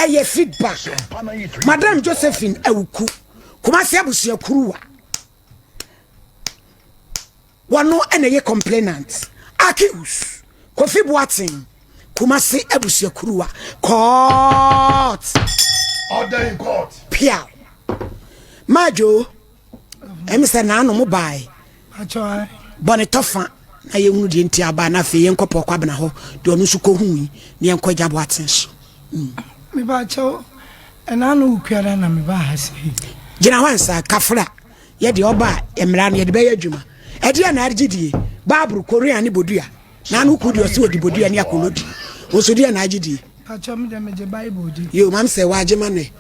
eye feedback Madam Josephine Awuku Kumasi Abusuakruwa wano ene ye complainant accused Kofi Boateng Kumasi Abusuakruwa court order in court pia majo emse na no mobile acho bonetofa na ye hunu de ntia ba na fe ye nkopọ kwabena ho de onu su ko hui ne enkoja Boateng so me ba acho enanu ukura na me ba hase gina wansa kafra ye de oba emra no ye de be adwuma e de na argidie babru korean ni bodua na no kudi o se odi bodua ni akolodi o so de na argidie acho me de meje bible di yo mam se wa agema ne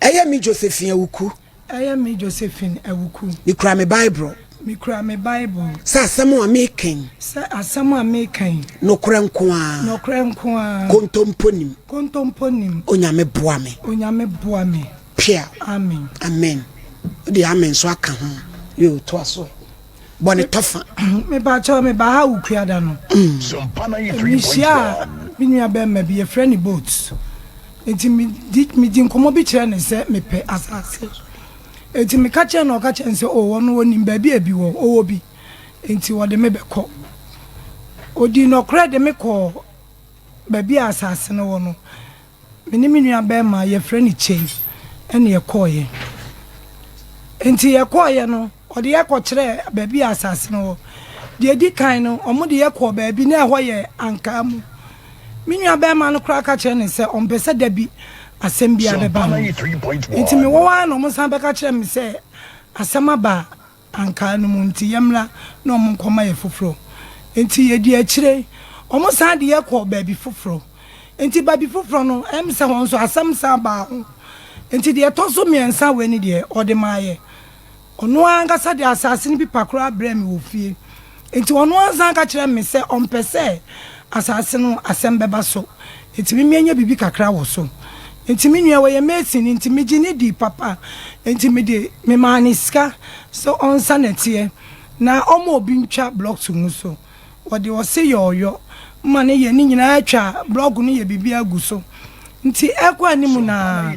Aya mi Josephine Awuku. Aya mi Josephine Awuku. Mi kura me Bible. Mi kura me Bible. Sa asemu amaking. Sa asemu amaking. No kura nkoa. No kura nkoa. Kontomponim. Kontomponim. Onyame boa me. Onyame boa me. Pia. Amen. Amen. Odi amen so aka ho. Yo to aso. Bone tofa. Me ba cho me ba ha ukuada no. Sompa 93.1. Mi nua be me be friend boats. Enti mi di Nkomo bi kire ne se me pe asase. Enti mi ka kire na o ka kire se o wono woni ba bi abi wo o bi. Enti wo de me be ko. Odi no kra de me ko ba bi asase no wono. Me ni mi nua be ma ye friend chei ene ye ko ye. Enti ye ko ye no o de ye ko kire ba bi asase no wo. De di kan no o mo de ye ko ba bi na ho ye anka mu. Minya be ma no kra ka kire ne se on pese da bi asem bia be ba. Nti me wo wa no mo san be ka kire me se asem aba anka no mu nti yemra no mo nkoma ye foforo. Nti ye di a kire o mo san de ye ko ba bi foforo. Nti ba bi foforo no em se won so asem san ba ho. Nti de to so miensa we ni de o de maaye. Ono anga sa de asase ni bi pakro abrem wo fie. Nti ono ansan ka kire me se on pese asase no asembe ba so entimi mianya bibi kakra wo so entimi nua we ye mesin entimi gini di papa entimi de me maniska so on sanete na omo obi ntwa blocks mu so wo de wo se yoyo mane ye ni nyina atwa block no ye bibi aguso nti ekwa ni mu na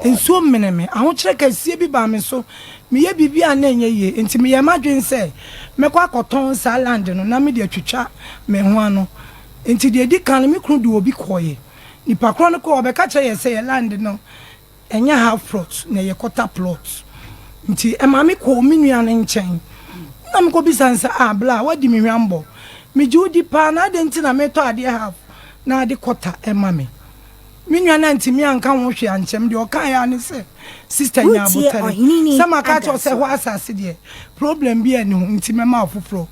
enso meneme ahokire kasie bi ba me so me ye bibi anenye ye entimi ye madwen se mekwa koton sa land no na me de atwitwa me ho ano enti de di kan me kunu de obi koye nipa kro no ko obeka kire ye say land no enya half plot na ye quarter plot nti e ma me ko mi nua ne nchen na me ko bisansa bla wadi me hwambo me judi pa na de nti na me to ade half na ade quarter e ma me nua na nti mi anka ho hwe anchem de o kan ya ne se sister nya abotare sama ka cho se ho asase de problem bi eni ho nti me ma ofoforo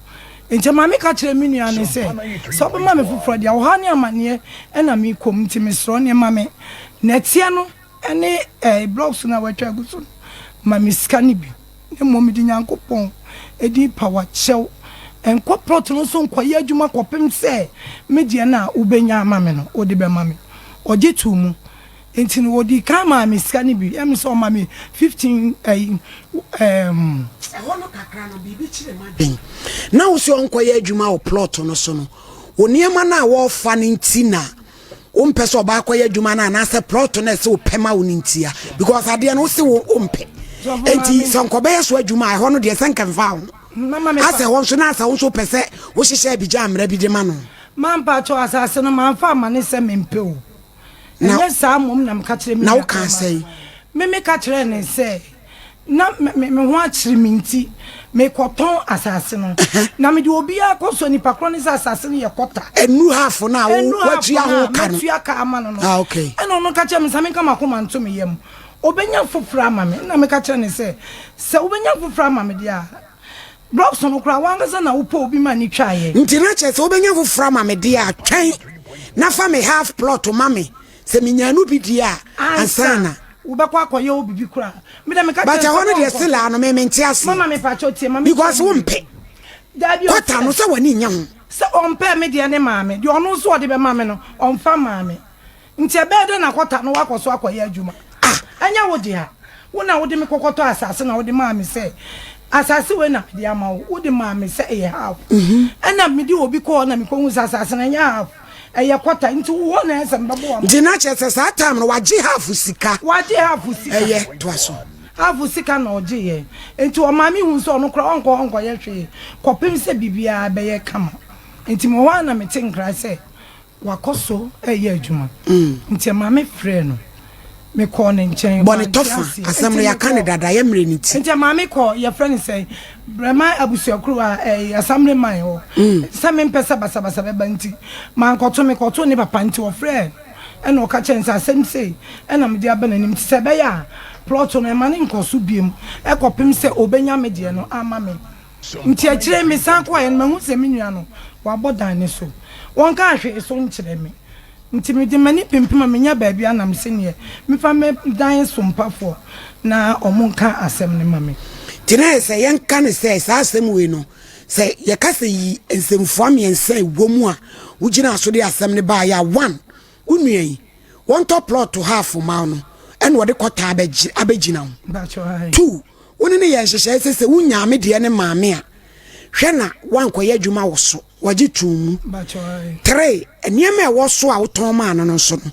enche mama ka kire mi nua ne se so be mama fufuro dia wo ha ne amane e na mi kom nti mi sro ne mama na tie no ene blocks na watwa aguso mama skani bi ne mom di nyankopon edi power chew enko plot no so nkoye adwuma kopem se media na ubenya mama no odi be mama oje tu mu enti no odi ka mama skani bi em so mama 15 Ehono kakra no bibi chire maden na wo se onkoye adwuma o plot no so no oniema na wo fa ne ntina o mpe so ba akoye adwuma na se plot no se o pema wo ntia because ade no se wo mpe enti sonkobe so adwuma ehono de senka mfa wo ase won so na asa wo so pese wo hihye abija amra bi de ma no mampa cho asase no mamfa amane se mempe o na sa mom na mka kire mi na wo kan sei me ka kire ne se na me ho akire minti me koton asase no na me de obi akoso ni pakro ni asase no ye kota enu half na wo kwatua ho kan kwatua ka ama no okay eno no ka kire me sa me ka makoma nto me yam obenya fofura ama me na me ka kire ne se obenya fofura ama me dia blocks no kra wanga na wo po obi ma ni twa ye nti na che se obenya fofura ama me dia twen na fa me half plot mame se minyanu bi dia ansana ubekwa akoye obibi kura me da me ka but hono de sila no me ntiase mama me pa cho tie mama because wo mpe kwata no se wani nya ho se ompe me de ne maame de ono so de be maame no omfa maame nti ebe de na kwata no wakoso akoye adwuma anya wo de ha wo na wo de me kokoto asase na wo de maame se asase we na me ama wo de ma me say e half na me di obi ko na me ko hu asase na nya half eye kwata nti wo na ese mbabo am di na chese sa time no waje half sika eye to aso half sika na oje ye nti o ma me hu so no kro onko ye hwe kopem se bibia be ye kama nti mo wa na me tinkra se wakoso eye adwuma nti ma me frɛ no me call nchen boni tofa asem no ya Canada ya mre nti nti ma me call your friend say brema Abusuakruwa assembly man ho se me mpesa basa be banti ma nkoto me koto ne papa nti wo frɛ e no ka chen say asem say e na me dia bananim ti se be ya plot no ma ne nkoso biem e kopem se obenya me de no ama me nti a kire me san ko ye ma hu se me nua no wa bodan ne so won ka hwe so nkire me nti me de mani pimpima me nya baabi anam se ne me fa me dan Sompa fo na omonka asem ne mame tine se yen kan se sa asem we no se ye ka se yi ensemfo amiensa ewomu a wugina so de asem ne ba ya 1 unua yi won top plot to half ma no en wo de kwota abegina ho 2 woni ne ye nhyehyɛ se wunya me de ne maame a hwɛ na wankoye adwuma wo so waje tumu 3 eniema e wo so a woton ma no so no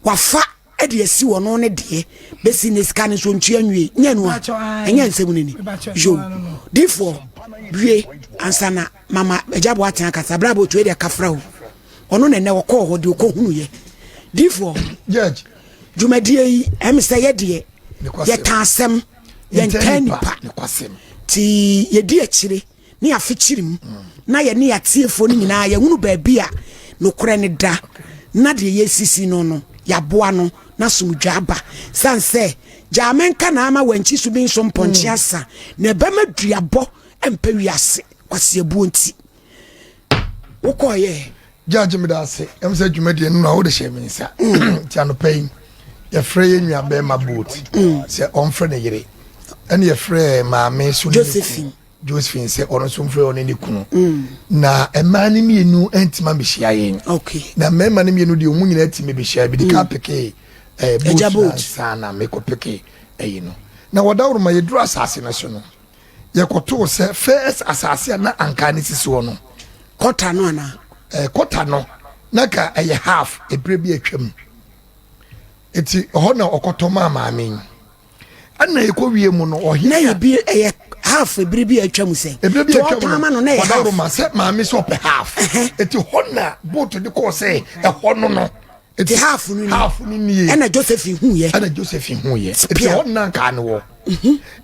wafa e de asi wo no ne de besi ne sika ne so ntua nwie nya no a enya nsem ne ni jo therefore wie ansana mama eja Boateng akasa bra bo tuwe de kafra ho ono ne wo ko ho de ko hunu ye therefore judge jumadie yi em se ye de ye tansem ye ntanipa ti ye di akire ni afichirim na ye ne yatiefo ni nyina ye hunu baabi a no kore ne da na de ye sisi no ya boa no na sumdwa aba sanse jamenka na ama wanchi su bin so mponchi asa na bema duabo empa wiase kwase abuo nti wokoye judge me da se em se dwumade no na wo de hye me nsa ti anopai ye frɛ ye nua be ma boat se on frɛ ne yere ene ye frɛ maame so Josephine se ono so mfrɛ ono ne kunu na emani mienu entima behia yen okay na mema ne mienu de omu nyina atime behia bi de ka peke boat sana me ko peke no na wadawro ma yedru asase na so no ye koto se first asase na anka ne sisi ono kota no ana kota no na ka half ebre bi atwam eti ho na okoto ma maame ana ekowie mu no ohia na ye bi half ebribi atwam se to otama no na ye half ma se maame so pe half eti hona boat de ko se hono no eti half ni na Josephine hu ye eti hona ka ne wo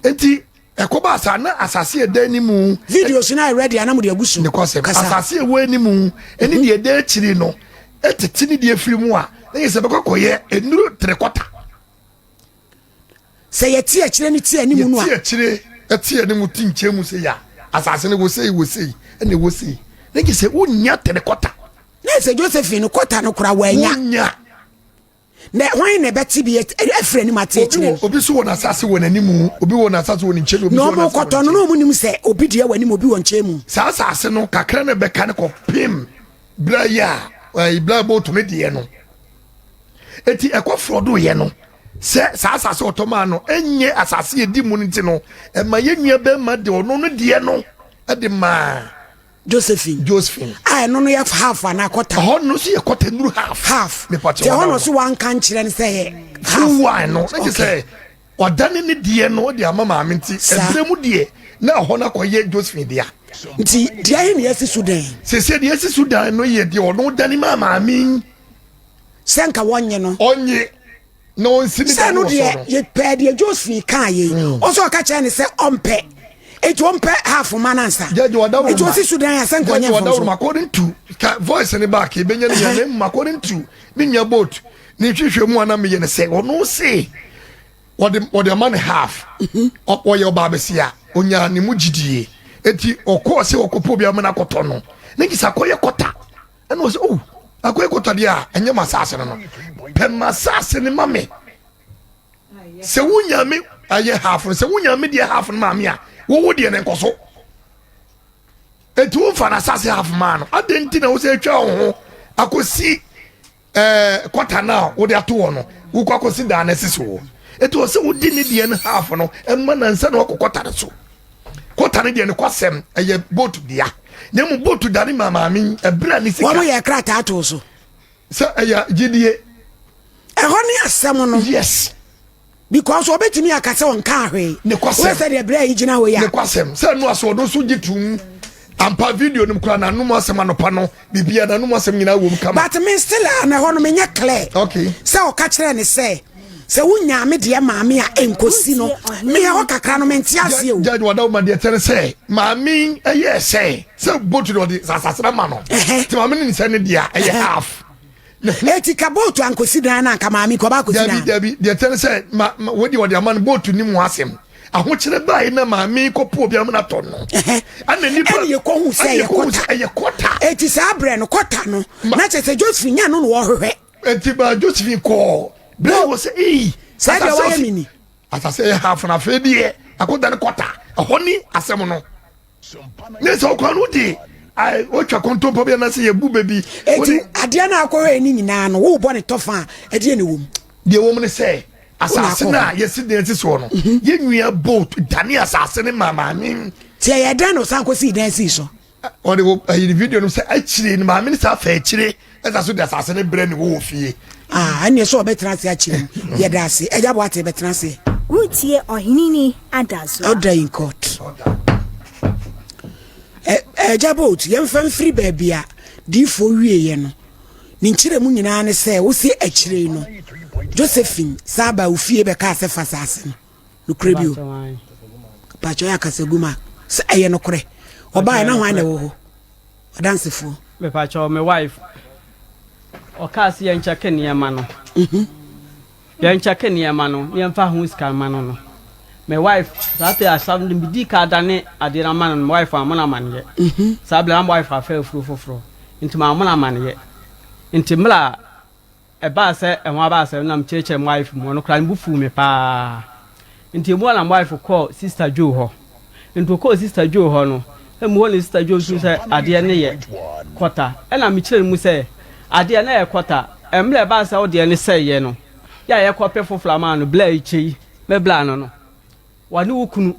eti ekoba asa na asase edan ni mu videos na ready anam de agusu ne ko se asase ewe ni mu eni de edan chiri no eteti ni de afiri mu a na ye se be kokoye enuru 3/4 se ye ti akire ni ti ani mu no a ti akire eti ani mu ti nchemu se ya asase ne wo sei ene wo sei na ke se wonya 3/4 na se Josephine kwota no kura wanya na hwan ne beti bi efre ni mate akire obi so wona asase wona animu obi wona asase wona nchemu obi so no kwota no mu nim se obi de wani mu obi won nchemu sa asase no kakra na beka ne ko pim bla ya bla bo to me de no eti ekofrodo ye no se sa asase otoma no enye asase edi mu nti no ema ye nua be ma de ono no de no ade ma Josephine no ya half na kwota ho no so ye kwota nuru half me pati ho no so wan kan kire ne se half wine no na say odane ne de no de ama maame nti ebremu de na ho na koye Josephine dia nti dia he ne yesi Sudan se de yesi Sudan no ye de ono dane ma maame senka wonye no onye no nsini da no de ye pe de Josephine kan ye oso ka kire ne se ompe it won't pay half manansa. It was Sudan. I sent according to voice in the back. Benjamin, according to Minya boat. Nutrition one me and say, or no say what the money half up or your babesia, Onya Nimujidi, eti or course or copobia manacotono. Nikis akoya kota and was akoya kota dia and your massassin. Pen massassin in mammy. So wunya me a year half, and so wunya media half and mamma. Wo wo de ne nkoso etu fa na sase half man adenti na wo se twa ho akosi kwata na wo de ato wo no wo kwakosi da na sisi wo etu wo se wo di ne de ne half no emma na nsa na wo kwata ne so quarter ne de ne kwasem eye boat dia nyemu boat dani mama mi ebra ni sika wo ye krata ato so se eye gidie ehoni asem no yes because obetimi akase won ka hwe ne kwasem we say the bra yi gina we ya ne kwasem se no aso do so gitum ampa video nim kura na num asem anopa no bibia na num asem nyina wo kama but me still na ho no me nya clear okay se o ka kire ne se wunya me de maame a enkosi no me ya ho kakra no me ntiase o judge wada ma de tere se maame eye se boat do de sasasra ma no ti maame ni se ne dia eye half eti ka boat ankosi dan na ka maame ko ba kosi dan Dabi de tere se wodi wodi aman boat ni mu asem ahokire bai na maame ko po bia mu na to no ana ni pa ye ko hu se ye kota eti sa abre no kota no na che se Josephine nya no wo hwehwe eti ba Josephine ko bla wo se say the way mini asase half na fe die akoda ne kota honi asem no ne so kwa no di ai o twa kontompo bia na se ye bu baby eti ade na akọhwe ni nyina no wo bo ne tofa ade ne wom de wom ne se asase na yesi de nti so no ye nwia boat dani asase ne mama mi tie ye dan no san kosi dan si so o de wo ayi video no se achire ni mama ni sa fa achire esa so de asase ne bre ni wo fie ane so betra se achire ye da se eja bo ate betra se wutie ohinini adazo order in court eja bo tu ye mfa mfiri ba bia di fo wie ye no ni nkire mu nyina ne se wo se achire no Josephine saba ufie be ka se fasase no krebio pacho ya kaseguma se eye no kore oba na hwan na wo ho adansefo me pacho me wife o ka se ye nchake niema no ye nchake niema no ye mfa hu ska mano no me wife that ya sam de bidi ka dane adira mano me wife amona manye sabla am wife afa fufuro ntima amona manye ntimla eba se enwa ba se na mcheche wife mo no kra mbufu me pa ntimu na wife call sister Jo ho nto call sister Jo ho no emu ho sister Jo su se ade ne ye kwota na me kire mu se ade na ye kwota emle ba se ode ne se ye no ya ye kope fufura ma no bla ichi me bla no no wani wukunu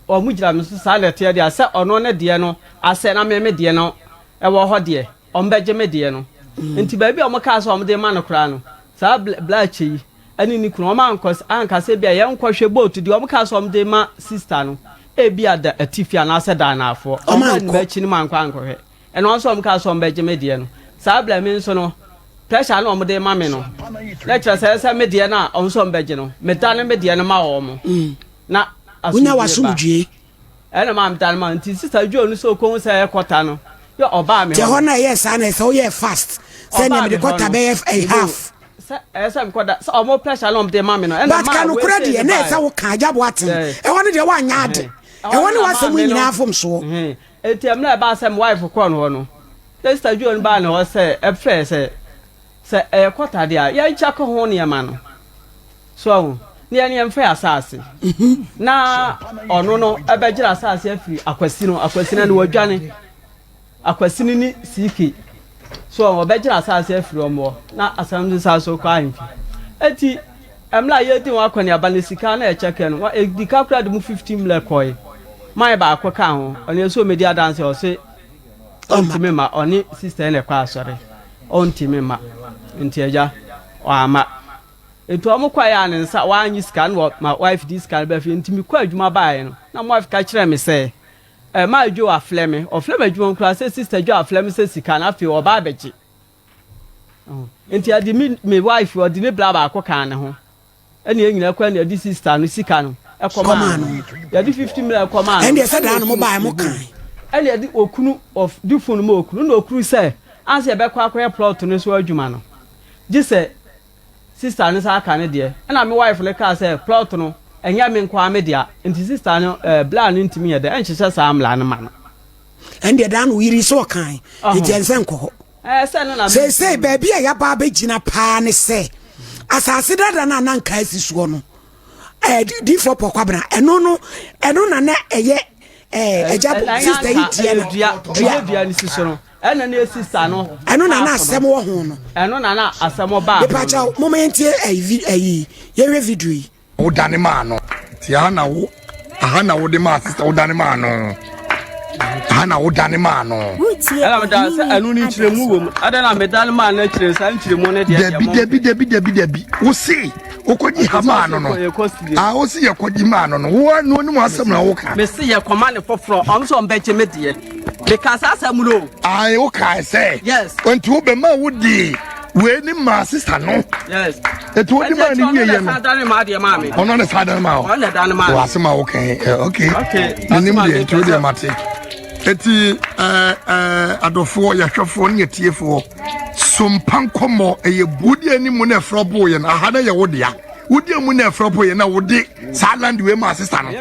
o mu gira me so sa lete de ase ono ne de no ase na me de no e wo ho de o mbeje me de no nti ba bia o maka so o de ma no kra no sa bla chi ani ni kunu o ma anka se bia ye nkwhwe boat de o maka so o de ma sister no e bia da atifia na ase da na afo o ma ba chi ni ma nkwa ankwhwe e no so o maka so o mbeje me de no sa bla me nso no pressure no o de ma me no lecture se me de na o so mbeje no me da ne me de no ma o mo na unya wasumdue ena ma mtan ma nti sister Jo no so ko se kwota no yo oba me je ho na yes ana so ye fast say na me de kwota be a half esa me kwada so omo pressure no de ma me no ena ma but kanu kura de na esa wo ka agya boaten e ho ne de wa nya ade e ho ne wasemu nyina afom so enti am na ba asem wife ko no no sister Jo no ba na ho se e fe se e kwota de a ya ncha ko ho ne ma no so ni ene mfa asase na ono no ebegira asase afiri akwasi na wadwane akwasi ni siki so obegira asase afiri omo na asamzi saso kwa ahimfi eti emla yedi wa kwani abanisika na echeke no di kakra de mu 15 mle koi mai ba akwaka ho oni so media dance o se ontime ma oni sister ne kwa asore ontime ma ntieja o ama etu amukwa ya ne nsa wanyi scan my wife this scan be fi ntimi kwa adwuma bae no na my wife ka kire me say ma Jo afleme adwuma nkura say sister Jo afleme say sika na fi oba abeji enti adi me wife odi ne bla ba akoka ne ho ene enyina kwa ne adi sister no sika no ekoma no ya di 50 mil ekoma no ende e sada no mo bae mo kan ene adi okunu of di phone mo okunu na okuru say anse e be kwa akwa plot no so adwuma no ji say sister no sa aka ne de na me wife le ka say plot no enya me nkwa me dia nti sister no bla no ntimi ye de enhyehyɛ sa amla no ma no ende da no yiri so kan e jensen kɔ ho se no na say baby ya ba be gina pa ne say asase dada na nan ka asi so no di for pokwa eno na na eye eja sister hitie no dua ni si so no ena na sister no eno na asem wo ho no eno na asem ba e pa cha moment ye hwe video yi o dane ma no ti ana wo aha na wo de ma sister wo dane ma no aha na wo dane ma no ala me da se anu ni chiremu wo mu ada na me dane ma na chire sa chiremu ne de debi wo si okoji ha ma no wo si yakoji ma no wo anu ni mo asem na wo ka me si ye command foforo on so mbe che me de because asem lo wo ka say yes onti wo be ma wo di we ni ma sister no yes etu odi ma ni wie ye no sadane ma de ma me ono ne sadane ma ono ne dane ma wo asema okay okay ni de etu de mate eti adofo ya hwefo ne tiefo Sompa Nkomo eye budi ani mu na frobo ye na aha na ye wodea wodi mu na frobo ye na wodi land we ma sister no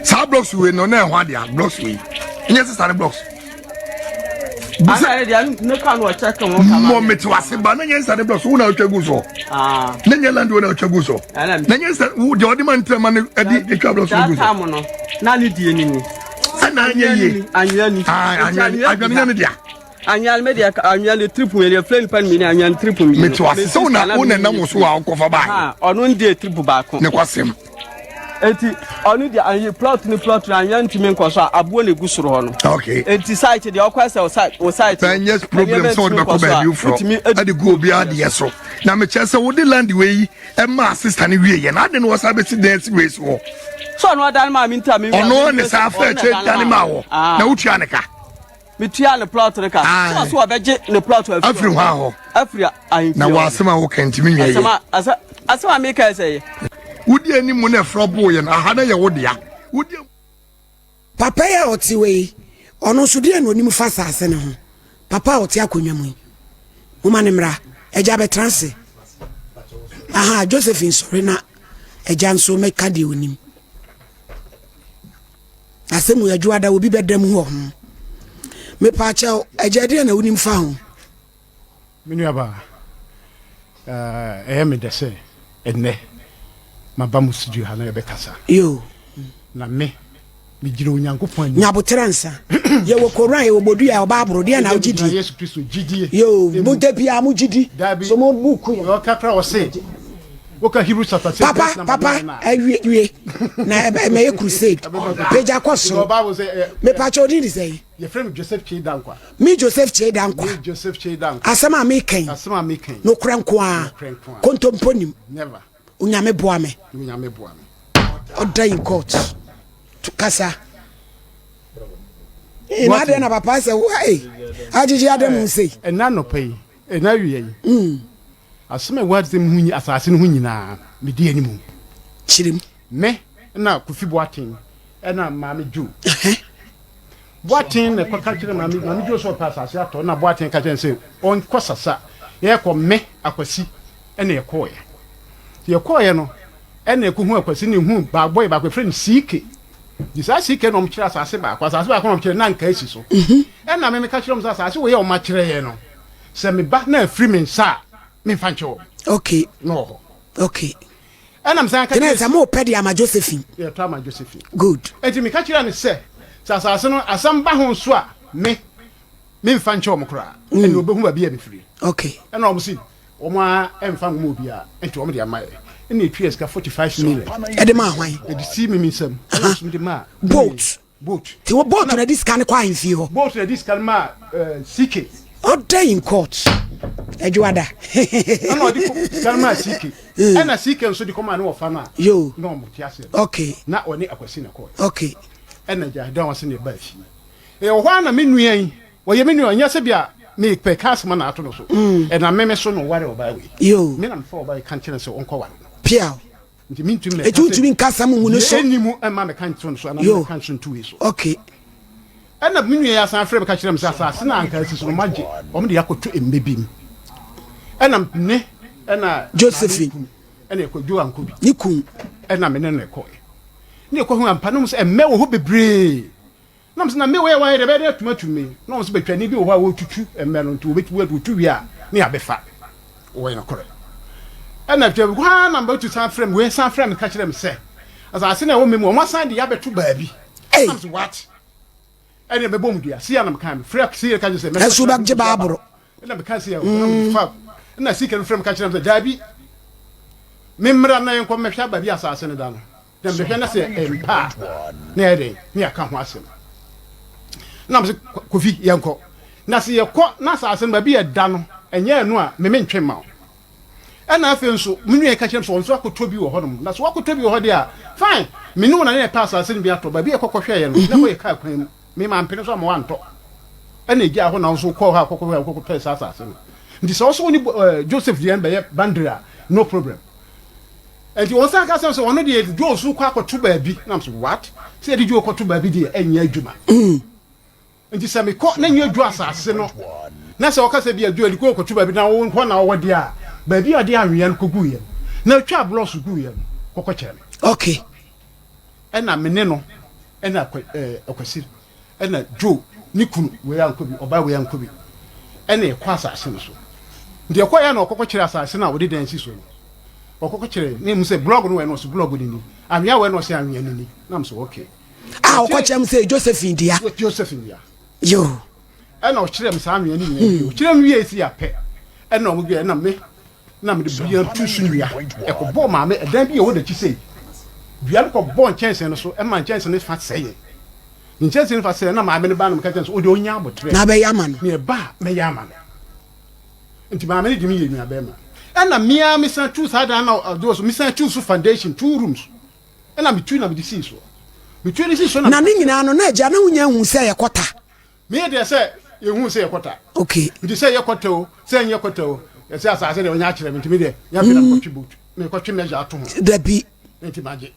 sa blocks we no na ho dia blocks we nye sister blocks ana dia no kan wo check won kama mo meti wase ba na nye sister blocks wo na otwagu so na nye land we na otwagu so na nye sister wo de odi man trema na edi etwa blocks wo that time no na ni die ni ni ana nye ye anyani anyani dia anyal media anyal triple media friend pan mi anyal triple mi meti wase so na wo na nam so a ko fa ba ono ndie triple ba ko ne kwasem enti onu dia anyi plot na anya ntimi nkoso abuo na gusoro ho no okay enti site dia okwasa o site then yes problem so be ko ba you from ade go obi ade so na me chese wo de land we e ma sister ne wie ye na ade no wasa be si dance we so no adan ma mi nta mi ono ne sa fa che dane ma wo na wutua ne ka mi tua ne plot ne ka so obeje ne plot afri ha ho afri ayin na wasema wo kan ntimi wie ye asema me ka say wudi ani mu na frobo ye na aha na ye wodea wudi papa ya otiwe ono so de no nim fa sase ne ho papa oti akonwa mu mo ma ne mra eja be transe aha Josephine sorry na eja nso meka de onim asemu ya juada obi bedam ho me pa cha eja de na onim fa ho minu aba me dese enne maba musuju ha na ye bekasa yo na me jiro Onyankopon nyabotransa ye wo koran ye wo bodu ya obabro de na ogidi Yesu Kristo gidie yo mo debia mo gidi so mo buku ya kakra wo se woka Hebrews chapter 6 papa awie na me ye crusade page akoso me pa cho di say ye friend Joseph Chidankwa me Joseph Chidankwa asama me ken no kranko a kontomponim never unyame boa me oda in court to kasa ina de na papa say why ajiji adam say ena no pay ena wie asema wadi munyi asase no nyina me di animu chirim me na Kofi Boateng ena maame ju Boateng na kwaka kire maame ju so pass asase ato na Boateng ka kire say on kwasasa ye ko me akwasi ena ye koye ye koye no ena ekuhu akwasi ne hu ba boy ba kwa friend CK disa CK no mkira asase ba kwa asase ba ko no mkira na nka esi so ena me ka kire mo asase wo ye o ma kire ye no se me ba na free me sa me fancho okay no okay and I'm saying can mo pedi ama Josephine yeah to ama Josephine good enti me ka kira ne se asase no asamba ho so a me fancho mo kra eni obehu ba bia me free okay and o mo si o ma emfa mo obi a enti o mo de ama eni etwi ska 45 million e ma hwan e di si me sem so de ma boat ti wo boat na this kan kwa nfi ho boat na this kan ma CK all day in court ejuada no di kan ma CK ena CK so di come na wo fa na yo no mo ti ase okay na oni akwasi na court okay ena ja don wase ne ba fi e o hwa na menuan wo ye menuan nya se bia me pe kasma na ato no so ena meme so no ware oba we yo me na mfa oba kan kire se onko ware pia nti mintum me etutumi nkasa mu no so enimu ema me kan kire so ana me kan so ntu we so okay ena menuan ya san frem ka kire me sa na anka si so maje o me de yakoto embebim ena ne ena Josephine ena ko ju anko bi ni kun ena me ne ko ne ko hu ampa no so emme wo ho bebre na mse na me we wan de be de tumatumi na mse betwani bi wo ha wo tutu emme no ntu obetu tutu wi a ne abefa wo ina kore ena twa ko ha na mba tu san frame we san frame ka kire me se asase na wo memu o masan de ya betu baabi na mse what ena be bom dia si ana me kan frame si ka je se me esu bak je babro ena me kan si ya fa ena si kan frame ka kire me se dabi memra na enko mehwa ba bi asase ne da no dem de hwe na se empa na ede ne aka ho asem na mse Kofi yenko na se yekọ na asase ne ba bi eda no enye enu a me mentwe ma na afi nso menu e ka kyerem so nso akoto bi wo hodom na so akoto bi wo hode a fine menu na ne pass asase bi ato ba bi ekokọ hwe ye no na ko ye ka kwan me ma mpene so ma wanto na egia ho na nso kọ ha akokọ pass asase no ndi so so ni Joseph Dian be bandra no problem and you also can say one of the Joes who quack to baby na so what say did you to baby dey enya adwuma nti say me ko na nya adwu asase no na say o ka say bi adwu adiko to baby na wo na wo de a baby ade anwe an kogu ye na twa bloss gu ye kokko kire okay ena mene no ena akwasir ena jo ni kunu we an kobi oba we an kobi ena e kwa asase no so nti e kwa ya na kokko kire asase na wo de dan si so okoko kire ni mu se blog no we no so blog ni amia we no se anwea ni na m so okay okoko kire m se Josephine dia yo e na o kire m se anwea ni o kire m wie esi ape e na o mu na me de bia tu su nwea e ko bo ma me dan bi e wo da chi sei bia ko bo chance no so e ma chance ne fa seye ni chance ne fa seye na ma me ne ba no ka chance o de onya abotre na be yama no me ba me yama no nti ma me ne dimi ye nwea be ma and a mere Mr. Truth had those Mr. Truth foundation 2 rooms. And I'm between of the sea so. Between the sea, Nani no na ja na unya hu say yakota. Me dey say you hu say yakota. Okay. You say yakota, say yakota. You say as I say onya kire me dey. Ya be na contribute. Me ko twe measure ato ho. Da bi. Enti maje.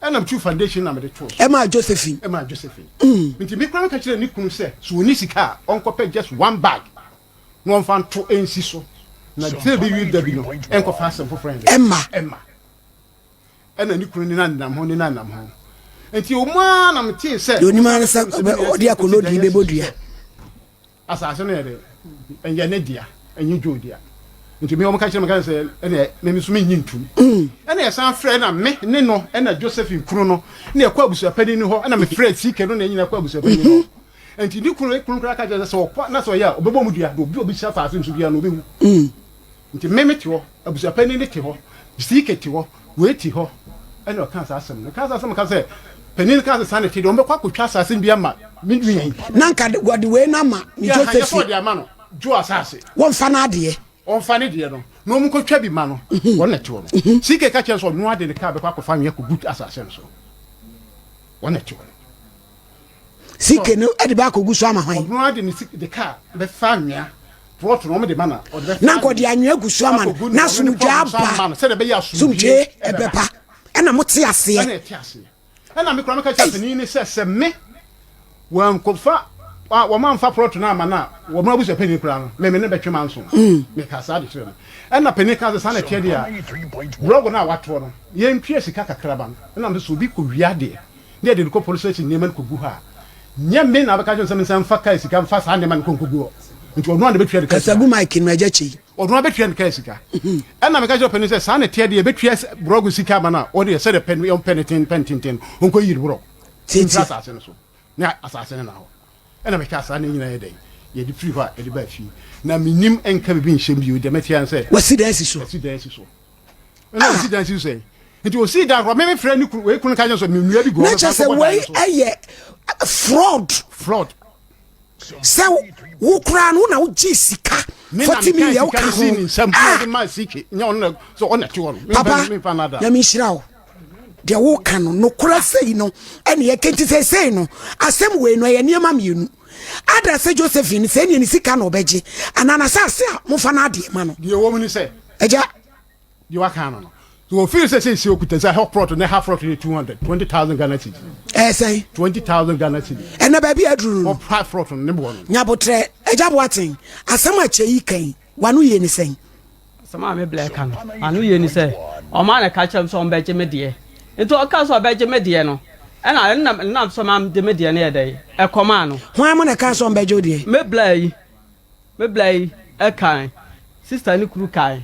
And I'm Truth foundation na me dey trust. Emma Josephine. Enti me kwa ka kire ni kunu say so oni sika onko pay just 1 bag. No fan to ensi so. Na say be you da bi no enko fa sem for friend Emma ena ni kunu ni nanam ho enti o ma na meti say oni ma sa odi akolo di be bodua asase no yede enye ne dia enye jodia enti me o ma ka kire me ka say ena me so me nyintum ena ya san frɛ na me ne no ena Josephine kunu no na yakɔ abusuapani ni ho ena me frɛ sike no na nyina yakɔ abusuapani ni ho enti ni kunu kra ka je say okwa na so ya obebo mu dua do obi sha fa asase nso bia no obehu nti memeti ho abusuapani ne te ho sike te ho weti ho ene o kansa asem ne kansa asem ka say penin kansa sanity do mbekwa kwatwa asase bia ma midwian na nka gode we na ma ni Josephine dia ma no jo asase won fa na ade on fa ne de no no mu kwatwa bi ma no won na te ho no sike ka chen so no ade ne ka be kwa kwa nwe ko gut asase no so won na te ho sike no ade ba ko gu so ama hwan no ade ne sike de ka be fa nwe Brought no me de mana or the Nanko di anwe agusu ama na sumja ba say be ya sumje ebepa ena mote ase ena me kura me ka chapeni ni se me wan kofa wa man fa prot na ama na wo ma busu peni kura no me ne betwe manso me ka sa de tire ena peni ka se sana tie dia blog na wato no ye mpie sika kakra ba ena me so bi ko wiade ne de ko police station ne man ko gu ha nya me na be ka jonse me san fa ka sika fa sa ne man ko gu nti onu ande betua de kasa gu mike no ajachi onu betua de kasika na me ka jo peni se sa na tie de betua brogu sika ma na o de se de pen on penitin onko yiri bro titi asase no so na asase na ho na me ka sa na nyina ye dey ye di free fa e di ba fi na minim enka bi nhyem bi o de metia se wasi dansi so na wasi dansi so nti o si dan ro me frɛ ni we kun ka jo so me nua bi go na cha se we eye fraud se wo kra no na wo ji sika 40 million wo ka ho papa ya mi shirawo de wo ka no kra sei no ene ye kenti sei no asem we no ye niam mienu ada se Josephine se ne sika no beje anana sase a mo fa na ade ma no de wo mu ni se eja de wa ka no so feel say si okuta say help prot na half prot 220,000 Ghana cedis say 20,000 Ghana cedis ena ba bia duru no half prot ne bo no nyabotre eja Boateng asama chei kan wanu ye ni sen sama me black kan anu ye ni say o ma na ka chem so mbeje me de ento o ka so beje me de no ena na so ma de me de na ye dey e koma no hwan mo na ka so mbeje de me blai e kan sister ni kuru kan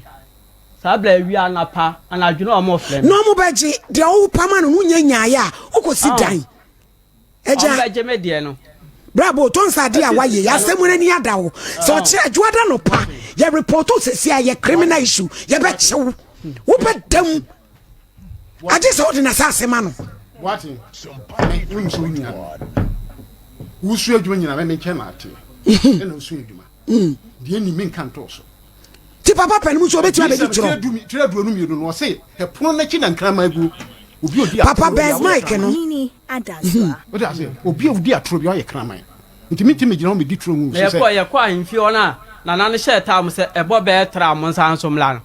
sabla wi anapa anadwene o mo frem no mo beje de o pama no nya nyaaya okosi dan eja o beje me de no bravo ton sade a waye ya semure ni adawo so che adwoada no pa ye report o sesi a ye criminal issue ye be chew wo bedam ade so de na sase ma no what win so nya wusu adwuma nyina me nche na ate e na wusu adwuma de ni men kan to so ti papa pen mu so beti ma be di tro tira du anu mi no say e pono na chi na nkrama gu obi odi papa bez mic no Nini Adazwa. o da say obi odi atro bi o ye krama ntimi me gina o me di tro mu so say ye kwa ahemfi ona na nane hye tam se ebo be tra mo nsan so mla no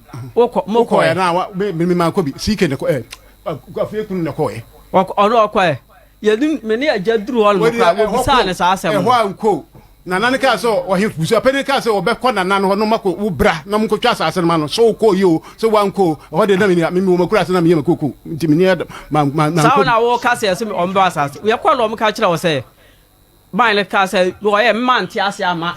mo ko e na me man ko bi sike ne ko Kofi kunu ne ko e ono ko e ye me ne ajaduru hol mo kra wo bisa ne sa asem ho anko na nane ka so o he busu apene ka so obekọ na nane ho no mako wo bra na mko twa asase ma no so ko yo so wanko ho de na me mo kura se na me makoko ntimi ne ma sa na wo ka se me ombe asase we kwa lo mo ka kira wo se mine ka se wo ye man ti ase ama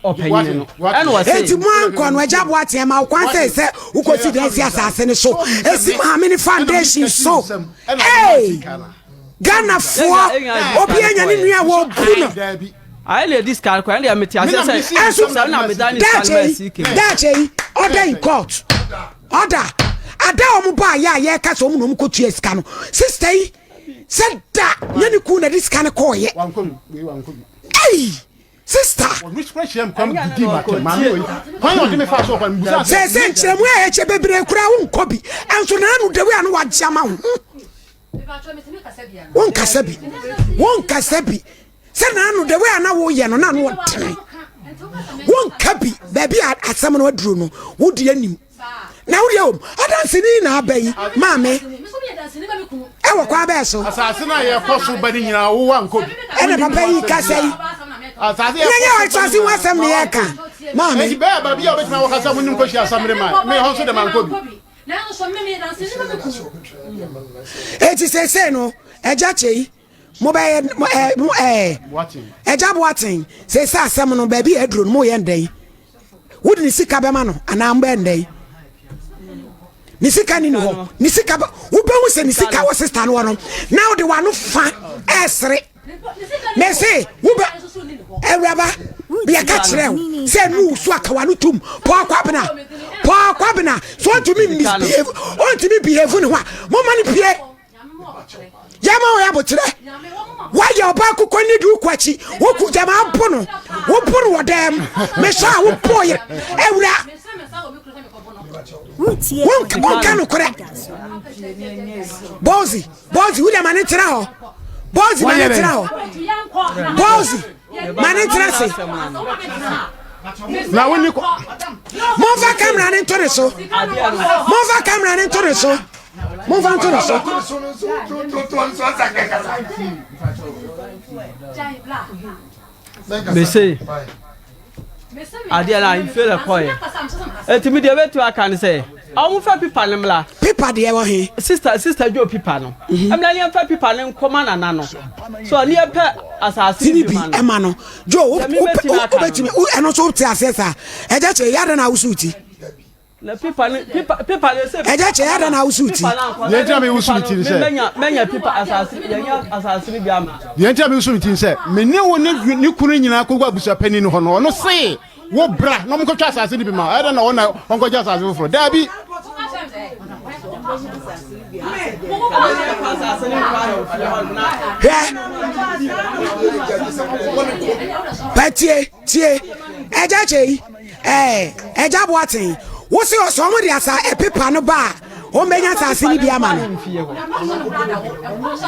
opinion no eno wo se enti mo anko no agya Boateng ma kwan se ukosi den si asase ne so esi ma me ni foundation so hey Ghana for obi anya ni nua wo bruno I lay this car and I met order in court. Order. Ada omu ba ya ka so mu no ko tu esika no. Sister yi said that nyani ku na this kind call ye. Hey! Sister. Which question come di man. Why you me fast up and busa. Say nchiremu ya eche bebre kura wo nkobi. Enso na anu de we anu wa jama ho. Won kasabi. Say na anu de we ana wo ye no na anu wo tene. Won kabi baby asam no aduru no. Wo di anim. Na wo ye o adanse ni na abai maame. E wo kwa ba so. Asase na ye koso bani nyina wo wa nkobi. Ene papa yi kasai. Asase ya asase wasam ne ya ka. Maame. E ba ba bia obetima wo kasa mu nim ko hia samre ma. Me ho so de man nkobi. Eti say no eja chei mo ba eja Boateng say say asem no ba bi edro no mo ye ndai wodi ni sika be ma no ana mba ndai ni sika ni ho ni sika wo be wo se ni sika wo sister no no now the one fa esre me say wo be ewraba bia ka kire say nu su aka wa no tum po kwabena so to me misbehave on to me behave no ha mo mani pie yama o ya botre why your back ko ni du kwachi wo ku jama pono wo pono wo dem me sha wo poye ewra won kan kore bozi wo dem ani tira ho bozi mani tira ho bozi mani tira se na woni ko mova camera ni ntore so mova camera ni ntore so mova ntore so me say adia na I feel a coy etimi de betu aka ne say awu fa pipa ne mla pipa de e wo he sister jo pipa no emla ne fa pipa ne nkoma na no so ne pe asase bi ema no jo obetimi eno so ti asesa eja che yada na usuti na pipa ne say eja che yada na usuti ye ntia me usuti ni say menya pipa asase yenya asase bi ama ye ntia me usuti ni say me ne wo ne kunu nyina kogwa Abusuapani no ho no say wo bra no mko twa asase ni bi ma era na wona onko twa asase fro dabi tie eja chei eja Boateng wo se so mo de asa epepa no ba o menya asase ni bi ama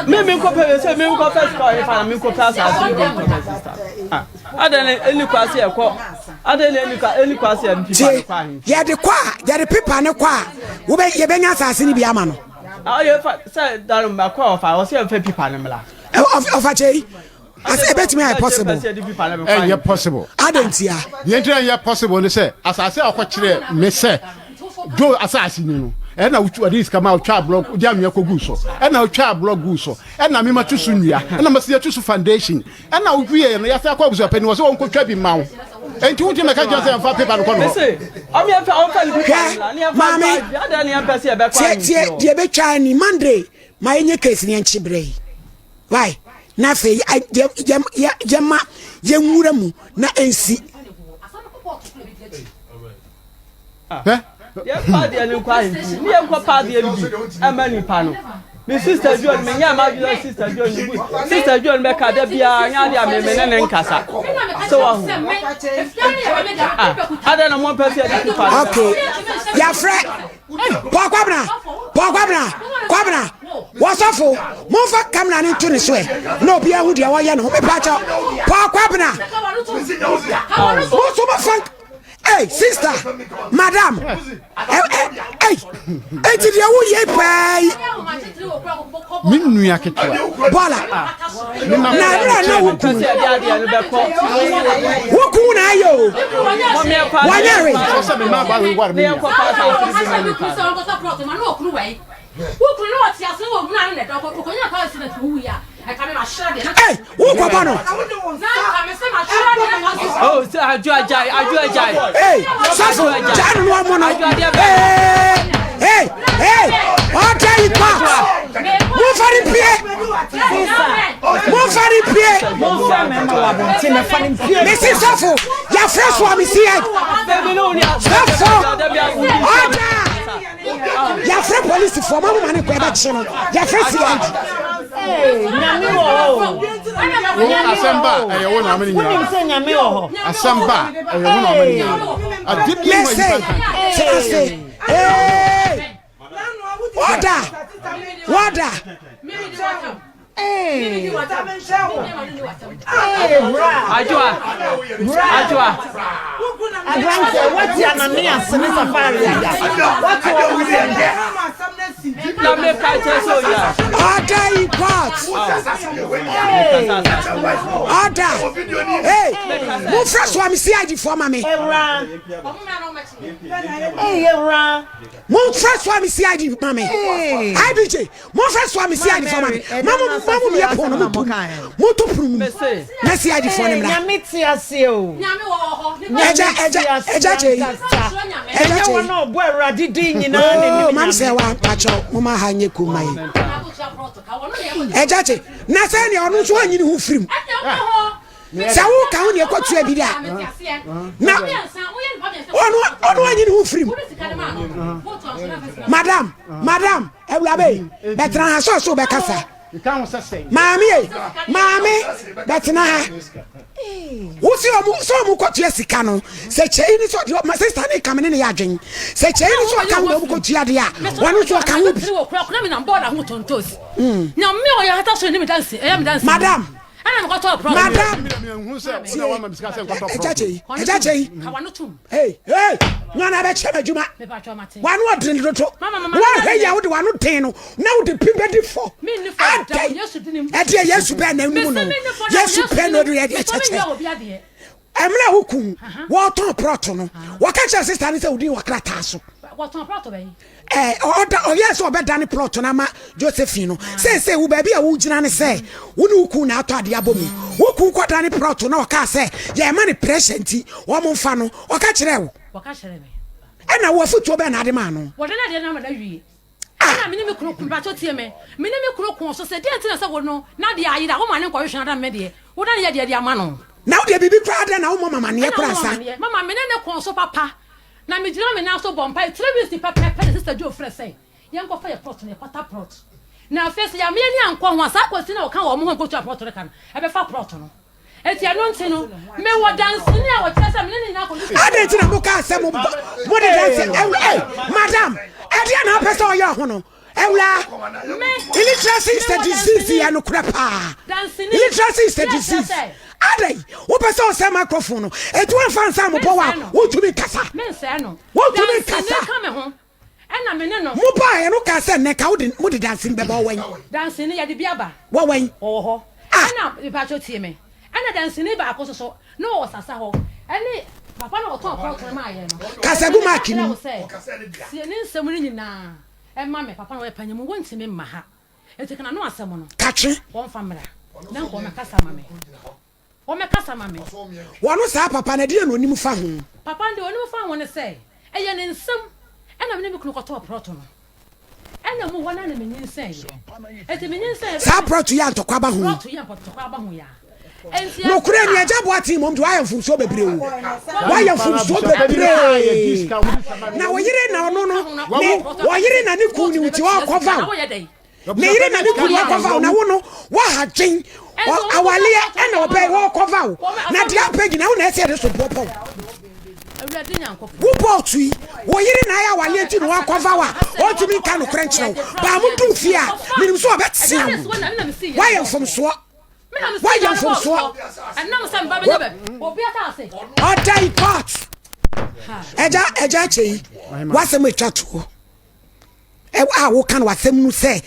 no me ko pe say me ko first call if I me ko pass asase bi adane eni kwase e ko adane eni kwase e pipa ye de pepa ne kwa wo be ye benya asase ni bi ama no ye fa say darum ba kwa ofa o say fa pipa ne mla of chei as ebet me possible yeah possible adentia the entry yeah possible ne say asase akwa me say do asase ni no e na wutu adis kama twa blog odi amia kogu so e na twa blog gu so e na me ma tusu nua e na masia tusu foundation e na wuye no ya say akwa Abusuapani wo so won ko twa bi mawo enti wuti me ka jose mfa paper no kono say am ya fa on fa ni mama ada ni ampa se e be kwa tie die be twa ni Monday ma enye case ni enchibre why na fe yema yenwura mu na ensi ya party and inquiry me enko party and amani pano me sister John me nya ma bi sister John sister John me ka da bia nya dia me ne nkasa so wa ada na mo pese ya di party okay ya fre kwabna wasafo mo fa camera ni to ni so e na obi ahu dia wa ye no me pa cha kwabna mo so ma fa. Hey, sister, madam. Hey, did you pay? Minuya ketwa. Bola. Na Wuku na yo. Wanyari. Hey, who bono? Oh, ajay. Hey, Safu, Jan Womono. Hey, okay, you pass. Move for the pied. Mrs. Safu, your first one is here. Safu, order. Your friend police for Mama Money Production. Your first one. Hey, Asamba, I want how many years? Asamba, I want how many years? I did say, hey, order. Hey, Ajua. what's your name? Safari. Order in court. Order. Hey, move first one. See ID for mommy. Move first one. See ID, mommy. Hi, BJ. Move first one. See ID for mommy. Mama, me upon moto prum. Messi ID for him. Mam say one patch mama hanye kumai. Ejache, na say ni onu so anyi ni hu frim. Say wo ka won ye kwatu abi da. Na onu anyi ni hu frim. Madam, ewlabe, betran so be kasa. Mami, betna ha. Wusi omu kwatu asika no. Se chei ni so my sister ni come ni ya adwen. Se chei ni so ka wo kwatu ade a. Wonu so ka wo bi. Madam. Hey, nyana be chema juma. Wanu odrin doto. Wa he ya wo de wanu den no. Na wo de pimbe di fo. Yesu be na nmu no. Yesu pe no de cheche. Emla hukum. Wo ton proto no. Wa ka che sister ni se odi wa krata so. Wo ton proto be. Yes, or better than plot on Ama Josephine. Say, who baby a woojin say, Unuku na to diabomi. Who could any plot to no car say, yeah, money present, woman fano, or catch them. And I was foot to Ben Adamano. What did I know that you? I mean, me crook, but to me, Minimi crook, so said, yes, I would know. Now the idea, woman, and question than media. What are you, dear Mano? Now they be proud and our mamma, near Prasa. Mamma, Minna, so papa. Na me drum now so bompai 3 weeks the papa sister Joe fresh say yan go fire plot na kwata plot na face ya me ni anko ho asa kwasi na o kan wo mo go to plot kan e be fa plot no eti anu nti no me wo dance ni a wo chese me ni na ko ade ti na mo ka asem mo de dance madam ade na person o ya ho no ewla illiteracy is the disease ya no krepa illiteracy is the disease Adey, wo pese o se microphone etu anfa nsa mo bo wa wo tumi kasa me se no wo tumi kasa ka me ho ena me ne no mo ba ye no ka se ne ka wo de dancing be ba wen dancing ya de bia ba wo wen wo ho ena e ba cho tie me ena dancing ba ko so no wo sasa ho ene papa na o ton akọ ma ye no kasa gu ma kinu sie ne nsem ni nyina e ma me papa na we panyem wo ntimi ma ha eti kana no asem no kache won famra na ko me kasa ma me o me kasa ma me wono sa papa na de no nim fa ho papa de onim fa ho ne se eye ne nsem ena me ne kunu koto proto no ena mu wona na me nyin se eti me nyin se sa proto ya ntokwa ba ho proto ya ntokwa ba ho ya no kure ni eja Boateng mom do ayam funso bebre o why am funso bebre na wo yire na ono no wo yire na ni ku ni uti wa cover ne yire na ni ku wa cover na wo no wa hadwen awale e na obe wo cover na dia pegi na wo na ese de so popo wo tui wo yire na ya wale ti no wa cover wa o tumi ka no crunch no ba mu du fia minim so obetiam why am funso why you from so and now some baby obi atase o dai pot eja chei wasem etwato wo kan wasem nu se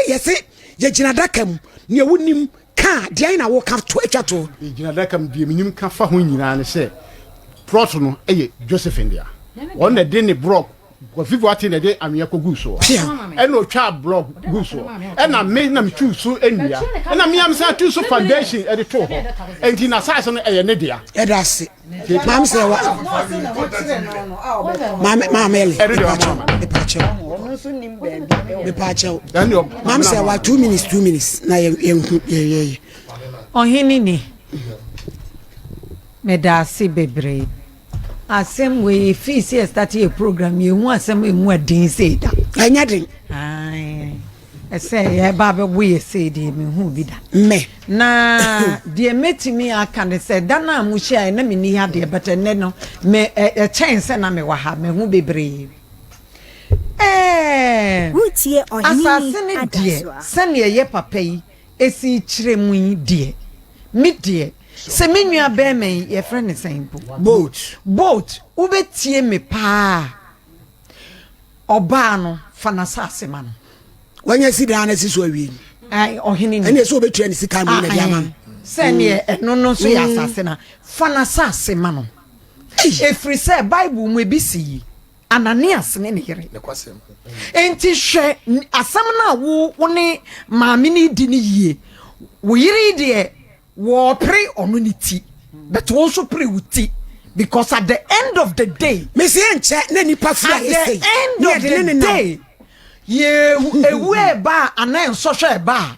yese ye gina dakam ne wonim ka de na wo kan to etwato gina dakam de minim ka fa ho nyina ne se plot no eye Josephine dia on the dey ne block Kofi Boateng de amia kogu so e no twa block gu so e na me na me tu so enua e na me am say tu so foundation e de to ho enti na size no e ne dia e da se mam say wa mam ele e de wa mam e pacho onu so nim baby e pacho mam say wa 2 minutes na ye ohini ni me da se bebre asem we fi see start a program you hu asem emu adin say da anya den I say e ba be we say de me hu bi da me na de metimi aka ne say da na mu hia na me ni ha de but ne no me chance na me wa ha me hu bebre Rutie ohini adaswa sane ye papa yi esi kire mu yi de me de se menua be me ye friend ne sample boat ubetie me pa oba no fana sase ma no wanya sida na siso awie ai ohini ni ene so obetua ne sika mu na dia ma se ne no so ya sase na fana sase ma no efri se bible mu ebisi Ananias ne ne yere enti hwe asam na wo ne maame ni di ni yie wo yire de wo pray onu ni ti but also pray wuti because at the end of the day me se enche na nipa fia at the end of the day ye ewu eba anan so hwe eba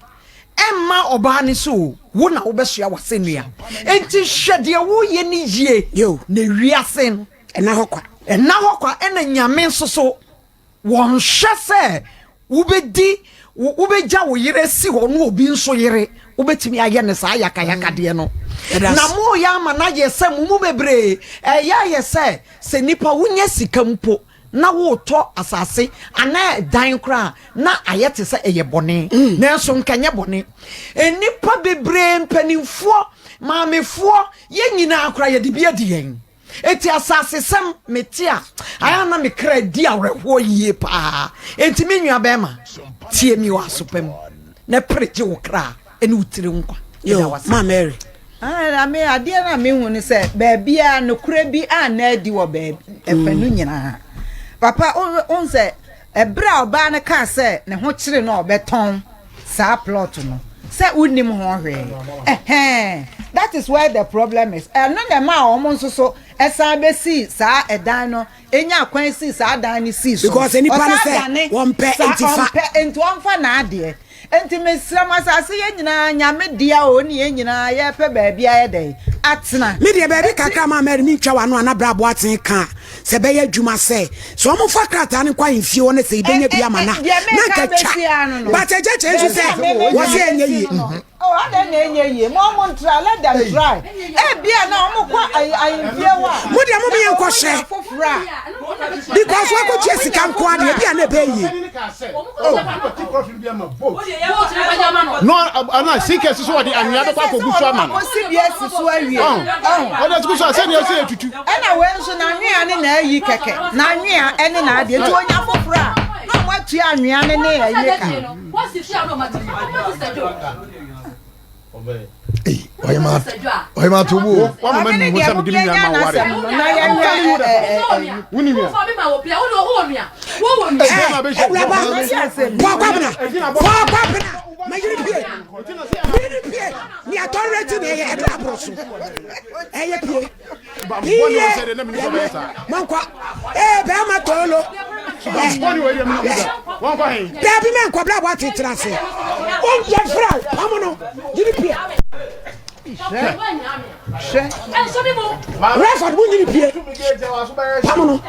emma oba ni so wo na wo besua wasenua enti hwe de wo ye ni yie yo na wiase no ena hokwa ena nyame nsoso won hwe se ubeja wo yire si ho no obi nso yire ubetimi aye ne sa yaka de no na mo ya ma na ye se mu bebre ya ye se nipa wunya sika mpo na wo to asase ana dan kra na ayete se eye bone na so nkanye bone nipa bebre mpanimfo maamefo ye nyina akra ye de bia di yen eti asase sem metia aya na me kra di awreho yie pa enti menua bema tie mi wa sopem na preje wo kra ene utire nkwa yo ma Mary na me ade na me hu ni se ba bia no kra bi ana adi wo ba efanu nyina papa on se ebra oba na ka se ne ho kire na obeton sa plot no se unim ho hwe that is where the problem is no na ma o so esa be si sa edan no enya kwan si sa dan ni si so because any pan say one pe enti wonfa na ade enti mesra masase ye nyina nyame dia o ni ye nyina ye pe ba bia ye dey atena me de ba bi kakra ma Mary mi twa wano ana bra Boateng ka se be ye dwuma se so mo fa krata ne kwa infie wona se ibenya bia mana na ka twa but eje change se wo se enye yi oh ada na enye yi mo try let them try bia na mo kwa infie wa mo de mo me enko hye because wa ko chesi kan ko ade bia na be yi no ana sike so what the anwia be kwa ko gusu ama no si bia si so awie o da gusu ase ne ase etutu na we nso na anwia ne na ayi keke na anwia ene na ade ti onya fofora na mo atu anwia ne ne ayi ka what's the no matter Oi ma tubu wa mama ni mo sam dimi nya ma ware na ya nwa wuni mi fa mi ma wo pia wo wo mi wo mi ma yiri pie ni authority na ye edra broso eye pie ba mo ni o se de na mi so be sa mankwa be ma tolo mo ni we de mi won kwa hin be bi men kwa bla Boateng trase on je fra amono yiri pie Refa bu nyini pie. Pamono.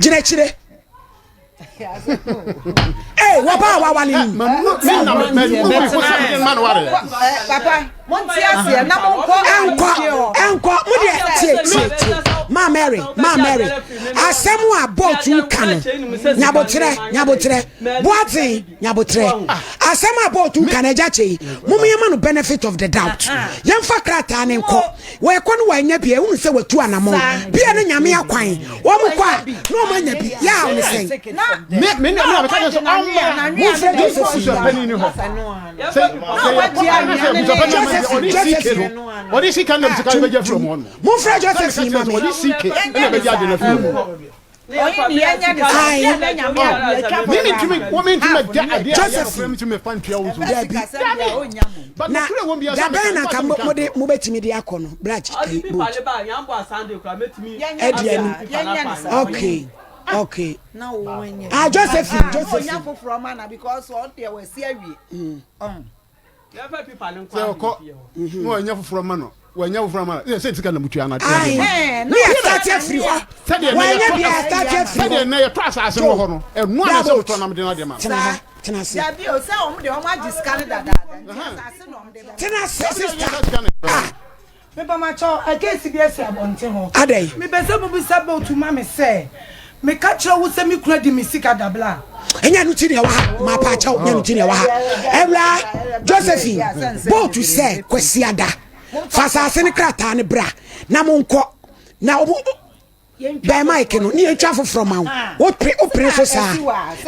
Jine chire. Eh, wa wani. Papa, monti asia na monko enko mu de Ma Mary. Asemu about you kan. Nyabotre. Boateng, nyabotre. Asemu about you kan eja chei. Mumu yema no benefit of the doubt. Yemfa krata ne nko. We ko no wanya bia hu se watu anamon. Bia ne nyame akwan. Wo mu kwa no manya bi. Ya hu se. Me na ka so amba. Mu fre Josephine pani ni ho. Odi si kan dem se ka be je from one. Mu fre Josephine ma. Odi si ke na be ja de na fi. Okay. Josephine. Because all there was here. When you from yes, it's gonna put you on a started free. When you started free, na trust as no and one is to na me dem. Tenase. Ya bi o say o de o ma discard that. Tenase. Me ba ma cho against BS abonte ho. Adai. Me be se bu sa bo to ma me say. Me ka cho wo se me kura di me sika dabla. Enya no ti ne wa ma pa cha enya no ti ne wa. Ewla Josephine, bo to say kwesiada. Fasa se ne krata ne bra na monko na by Mike no ni travel from am what pre so sa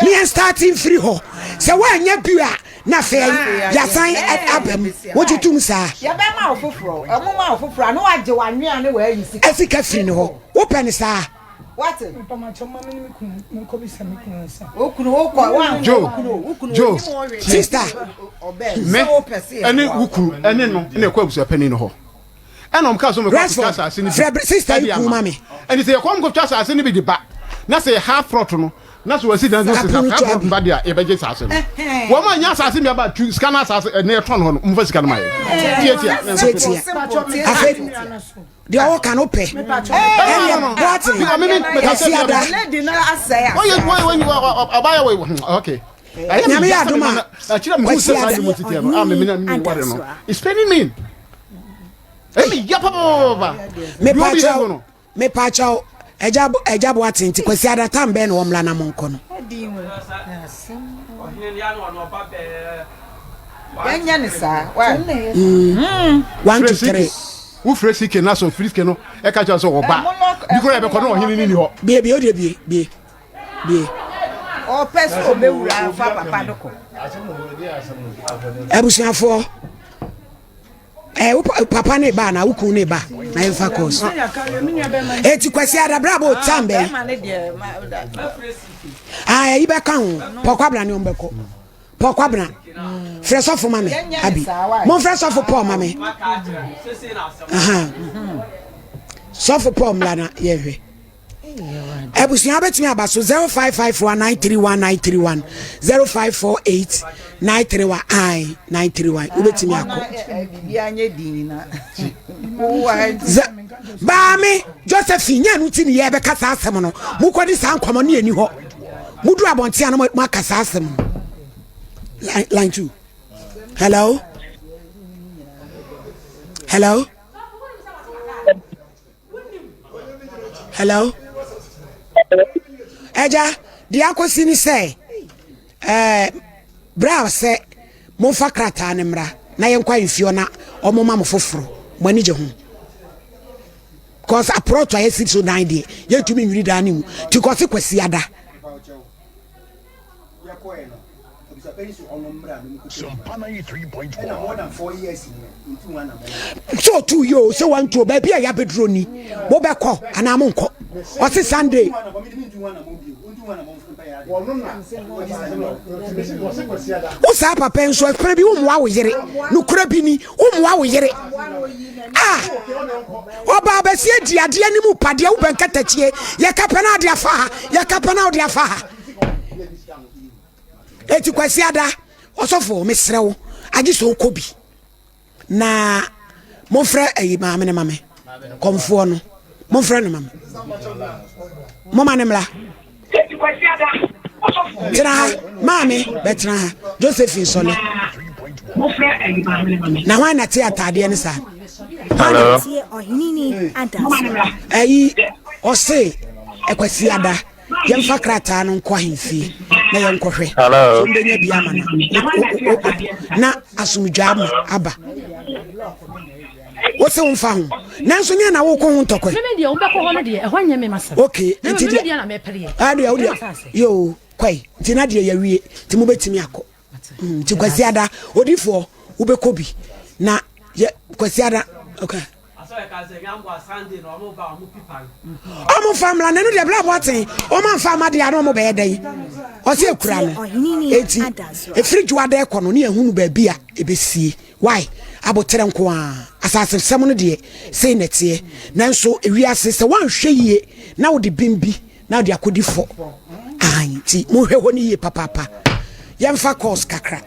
ni starting free ho se wa nya bia na fe ya san abam what you tum sa ya be ma ofofro ma ofofro na waje wanwe ne wa yi sika asika free no ho open sa what Joe sister me ene wukuru ene no na kwa Abusuapani no ho ena omka so me kwa asase ni sister you mama and say kwa mko asase ni bi di ba na say half front no na so wasi dan so half ba dia e beje asase no wo ma nya asase mi aba tu scanner asase na ton ho no mfa sika no mai tia they all can open okay it's spending me me pacho eja Boateng ti kwesi ada tambe na omla na monko no yanya ni sa wa 1 2 3 who fresh ke na so fresh ke no e ka cha so wo ba biko e be ko no ohini ni ho bie o de bie o peso be wura fa papa doko Abusuafo papa ne ba na Awuku ne ba na enfa course eti kwesi ada brabo tambe ibe kan pokwabra ne ombeko pokwabra fresh off mame abi mon fresh off Paul mame so for Paul mlana yehwe Ebusua betimi abaso 0551931931 0548931931 ubetimi akọ bianye dinina Bami Josephine nyanu ti ni ye be kasa asem no mukodi sa nkomo ne ani ho mudu abonte an ma kasa asem line 2 hello Eja di akosi ni say bra se mo fa krata ne mra na ye nkwa yefio na omoma mo foforo mo ani je ho cause approach I sit so 9 day ye tumi nwiri da ni mu ti cause kwasi ada Sompa 93.1 more than 4 years into one so 2 yo so 1 2 ba bia ya bedro ni mo be ko ana mo nko o se Sunday o sa papa enso ekra bi wo wa wo yere no kra bi ni wo wa wo yere o ba ba sie di ade ani mu pade wo ben katachie ye kapana ade afa ha eti kwasi ada osofo mesrewo agi so kobi na mofrɛ ayi maame ne mame komfo no mofrɛ no mame mama ne mla tira mame betra Josephine sole na hwan na te atade ne sa hello ohinini ada ayi ose ekwasi ada yemfa krata no nkɔ hemfie na yɛnkɔhwɛ so mbenya bia ma na asumdwa ma aba wose wonfa ho nanso nya na wo ko ho ntɔkɔ me dia wo bɛkɔ ho no de ɛhɔ nyɛ me masa okay nti dia na me pere ade wo yo kwai nti na de yawie nti mo betimi akɔ nti kwasi ada odifo wo bɛkɔ bi na kwasi ada okay omo famla nenu de bla Boateng o man fama de anu mo be yedai o se ekura no eti efriju ada ekɔ no ne ehunu ba bia ebesie why abotere nko a asase sem no de sei netie nanso ewiase se wanhwe yie na wo de bimbi na wo de akodifo anti mo hwe ho ne yie papa yemfa course kakra